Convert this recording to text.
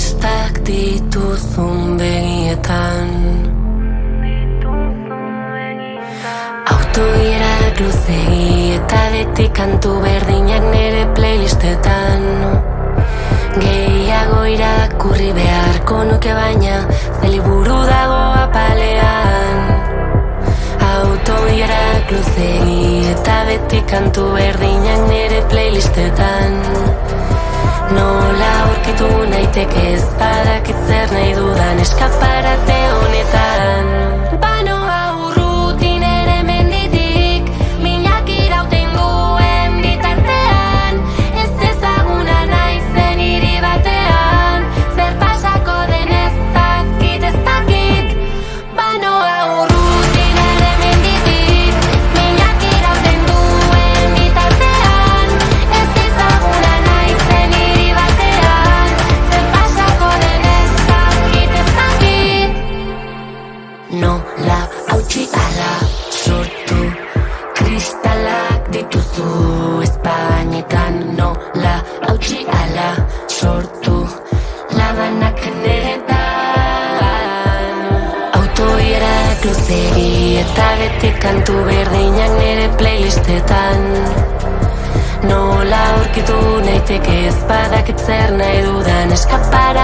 Kristak dituzun begietan. Autoirak luzegi eta beti kantu berdinak nere playlistetan. Gehiago irakurri beharko nuke baina ze liburu dago apalean. Autoirak luzegi eta beti kantu berdinak nere playlistetan. Nola aurkitu naiteke ez badakit zer nahi dudan eskaparate honetan. Banoa urrutin ere menditik, minak irauten duen bitartean. Ez ezaguna naizen hiri batean, zer pasako den ez dakit. Banoa urrutin ere menditik, minak irauten duen bitartean. Ez ezaguna naizen hiri batean, zer pasako den ez dakit. Nola hautsi ala sortu, kristalak dituzu espainetan. Nola hautsi ala sortu, labanak neretan. Autoierak luzegi eta beti kantu berdinak nere playlistetan. Nola aurkitu naiteke ez badakit zer nahi dudan eskapara